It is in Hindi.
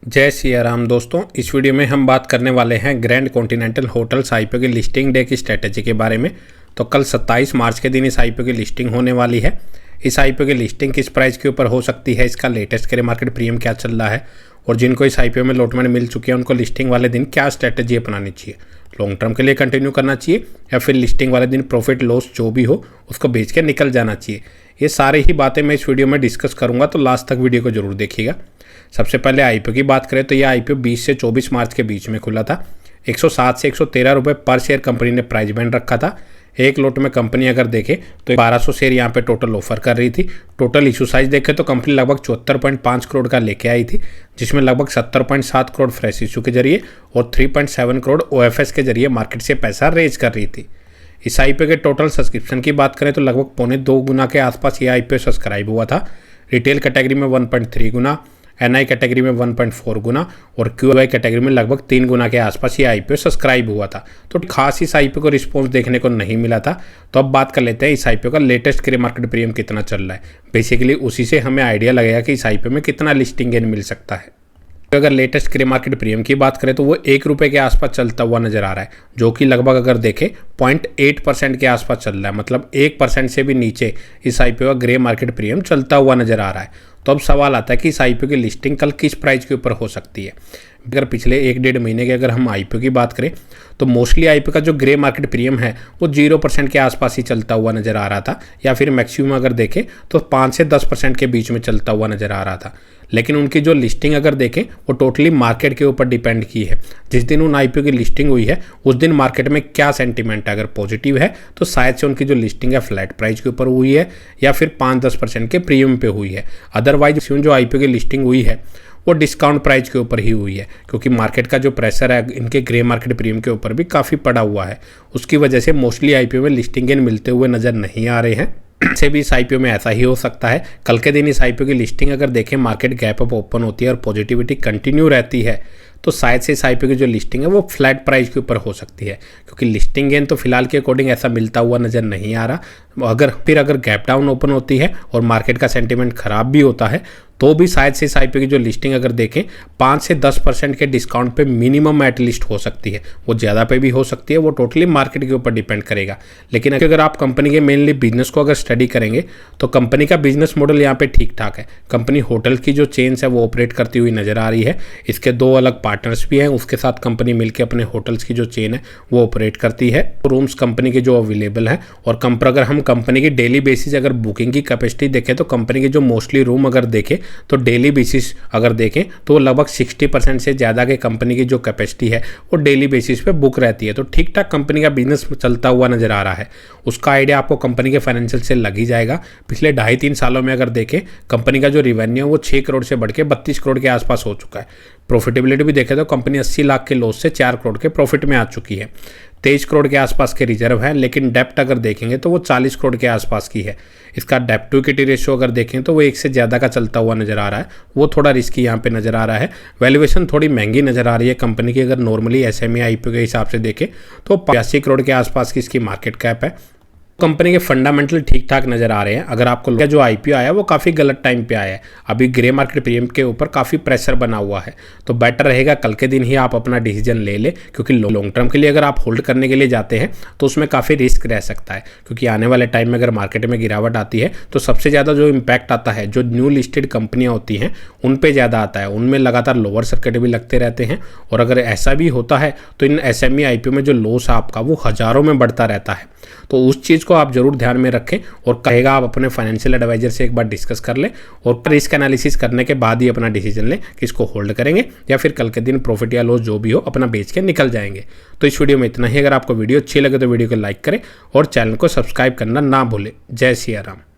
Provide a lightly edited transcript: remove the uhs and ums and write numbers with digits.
जय सिया राम दोस्तों, इस वीडियो में हम बात करने वाले हैं ग्रैंड कॉन्टिनेंटल होटल्स आईपीओ की लिस्टिंग डे की स्ट्रेटेजी के बारे में। तो कल 27 मार्च के दिन इस आईपीओ की लिस्टिंग होने वाली है। इस आईपीओ की लिस्टिंग किस प्राइस के ऊपर हो सकती है, इसका लेटेस्ट करे मार्केट प्रीमियम क्या चल रहा है और जिनको इस आईपीओ में लॉटमेंट मिल चुकी है उनको लिस्टिंग वाले दिन क्या स्ट्रेटेजी अपनानी चाहिए, लॉन्ग टर्म के लिए कंटिन्यू करना चाहिए या फिर लिस्टिंग वाले दिन प्रॉफिट लॉस जो भी हो उसको बेच के निकल जाना चाहिए। ये सारी ही बातें मैं इस वीडियो में डिस्कस करूंगा, तो लास्ट तक वीडियो को जरूर देखिएगा। सबसे पहले आईपीओ की बात करें तो यह आईपीओ 20 से 24 मार्च के बीच में खुला था। 107 से 113 रुपये पर शेयर कंपनी ने प्राइस बैंड रखा था। एक लोट में कंपनी अगर देखे तो 1200 शेयर यहाँ पे टोटल ऑफर कर रही थी। टोटल इशू साइज देखे तो कंपनी लगभग 74.5 करोड़ का लेके आई थी, जिसमें लगभग 70.7 करोड़ फ्रेश इशू के जरिए और 3.7 करोड़ ओएफएस के जरिए मार्केट से पैसा रेज कर रही थी। इस आईपीओ के टोटल सब्सक्रिप्शन की बात करें तो लगभग 2.25 गुना के आसपास ये आईपीओ सब्सक्राइब हुआ था। रिटेल कैटेगरी में 1.3 गुना, एनआई कैटेगरी में 1.4 गुना और क्यूआई कैटेगरी में लगभग 3 गुना के आसपास ये आईपीओ सब्सक्राइब हुआ था। तो खास इस आईपीओ को रिस्पॉन्स देखने को नहीं मिला था। तो अब बात कर लेते हैं इस आईपीओ का लेटेस्ट करे मार्केट प्रीमियम कितना चल रहा है। बेसिकली उसी से हमें आइडिया लगेगा कि इस आईपीओ में कितना लिस्टिंग गेन मिल सकता है। अगर लेटेस्ट करे मार्केट प्रीमियम की बात करें तो वो 1 रुपये के आसपास चलता हुआ नजर आ रहा है, जो कि लगभग अगर देखें 0.8% के आसपास चल रहा है। मतलब 1% से भी नीचे इस आईपीओ का ग्रे मार्केट प्रीमियम चलता हुआ नजर आ रहा है। तो अब सवाल आता है कि इस आईपीओ की लिस्टिंग कल किस प्राइस के ऊपर हो सकती है। अगर पिछले 1-1.5 महीने के अगर हम आईपीओ की बात करें तो मोस्टली आईपीओ का जो ग्रे मार्केट प्रीमियम है वो 0% के आसपास ही चलता हुआ नजर आ रहा था, या फिर मैक्सिमम अगर देखें तो 5 से 10% के बीच में चलता हुआ नजर आ रहा था। लेकिन उनकी जो लिस्टिंग अगर देखें वो टोटली मार्केट के ऊपर डिपेंड की है। जिस दिन उन आईपीओ की लिस्टिंग हुई है उस दिन मार्केट में क्या सेंटीमेंट है, अगर पॉजिटिव है तो शायद से उनकी जो लिस्टिंग है फ्लैट प्राइस के ऊपर हुई है या फिर 5-10% के प्रीमियम पे हुई है। अदरवाइज जो आईपीओ की लिस्टिग हुई है वो डिस्काउंट प्राइस के ऊपर ही हुई है, क्योंकि मार्केट का जो प्रेशर है इनके ग्रे मार्केट प्रीमियम के ऊपर भी काफ़ी पड़ा हुआ है। उसकी वजह से मोस्टली आईपीओ में लिस्टिंग गेन मिलते हुए नज़र नहीं आ रहे हैं। से भी इस आईपीओ में ऐसा ही हो सकता है। कल के दिन इस आईपीओ की लिस्टिंग अगर देखें मार्केट गैप अप ओपन होती है और पॉजिटिविटी कंटिन्यू रहती है तो शायद से इस आईपीओ की जो लिस्टिंग है वो फ्लैट प्राइस के ऊपर हो सकती है, क्योंकि लिस्टिंग गेन तो फिलहाल के अकॉर्डिंग ऐसा मिलता हुआ नज़र नहीं आ रहा। अगर गैप डाउन ओपन होती है और मार्केट का सेंटीमेंट खराब भी होता है तो भी शायद से इस आईपीओ की जो लिस्टिंग अगर देखें 5 से 10% के डिस्काउंट पे मिनिमम एटलीस्ट हो सकती है। वो ज़्यादा पे भी हो सकती है, वो टोटली मार्केट के ऊपर डिपेंड करेगा। लेकिन अगर आप कंपनी के मेनली बिजनेस को अगर स्टडी करेंगे तो कंपनी का बिजनेस मॉडल यहाँ पे ठीक ठाक है। कंपनी होटल की जो चेन्स है वो ऑपरेट करती हुई नजर आ रही है। इसके 2 अलग पार्टनर्स भी हैं, उसके साथ कंपनी मिलकर अपने होटल्स की जो चेन है वो ऑपरेट करती है। रूम्स कंपनी के जो अवेलेबल हैं और अगर हम कंपनी की डेली बेसिस अगर बुकिंग की कैपेसिटी देखें तो कंपनी के जो मोस्टली रूम अगर देखें तो डेली बेसिस अगर देखें तो लगभग 60% से ज़्यादा के कंपनी की जो कैपेसिटी है वो डेली बेसिस पे बुक रहती है। तो ठीक ठाक कंपनी का बिजनेस चलता हुआ नज़र आ रहा है। उसका आइडिया आपको कंपनी के फाइनेंशियल से लग ही जाएगा। पिछले 2.5-3 सालों में अगर देखें कंपनी का जो रिवेन्यू है वो 6 करोड़ से बढ़ के 32 करोड़ के आसपास हो चुका है। प्रॉफिटेबिलिटी भी देखें तो कंपनी 80 लाख के लॉस से 4 करोड़ के प्रॉफिट में आ चुकी है। 23 करोड़ के आसपास के रिजर्व है, लेकिन डेप्ट अगर देखेंगे तो वो 40 करोड़ के आसपास की है। इसका डेप्ट टू इक्विटी रेशियो अगर देखें तो वो 1 से ज़्यादा का चलता हुआ नजर आ रहा है, वो थोड़ा रिस्की यहाँ पे नजर आ रहा है। वैल्यूएशन थोड़ी महंगी नजर आ रही है कंपनी की। अगर नॉर्मली एसएमई आईपीओ के हिसाब से देखें तो 85 करोड़ के आसपास की इसकी मार्केट कैप है। कंपनी के फंडामेंटल ठीक ठाक नजर आ रहे हैं। अगर आपको जो आईपीओ आया वो काफ़ी गलत टाइम पे आया है। अभी ग्रे मार्केट प्रीमियम के ऊपर काफ़ी प्रेशर बना हुआ है, तो बेटर रहेगा कल के दिन ही आप अपना डिसीजन ले लें, क्योंकि लॉन्ग टर्म के लिए अगर आप होल्ड करने के लिए जाते हैं तो उसमें काफ़ी रिस्क रह सकता है। क्योंकि आने वाले टाइम में अगर मार्केट में गिरावट आती है तो सबसे ज़्यादा जो इम्पैक्ट आता है जो न्यू लिस्टेड कंपनियाँ होती हैं उन पर ज़्यादा आता है। उनमें लगातार लोअर सर्किट भी लगते रहते हैं, और अगर ऐसा भी होता है तो इन एसएमई आईपीओ में जो लॉस है आपका वो हज़ारों में बढ़ता रहता है। तो उस चीज़ को आप जरूर ध्यान में रखें, और कहेगा आप अपने फाइनेंशियल एडवाइजर से एक बार डिस्कस कर लें और रिस्क एनालिसिस करने के बाद ही अपना डिसीजन लें कि इसको होल्ड करेंगे या फिर कल के दिन प्रॉफिट या लॉस जो भी हो अपना बेच के निकल जाएंगे। तो इस वीडियो में इतना ही। अगर आपको वीडियो अच्छी लगे तो वीडियो को लाइक करें और चैनल को सब्सक्राइब करना ना भूलें। जय सिया राम।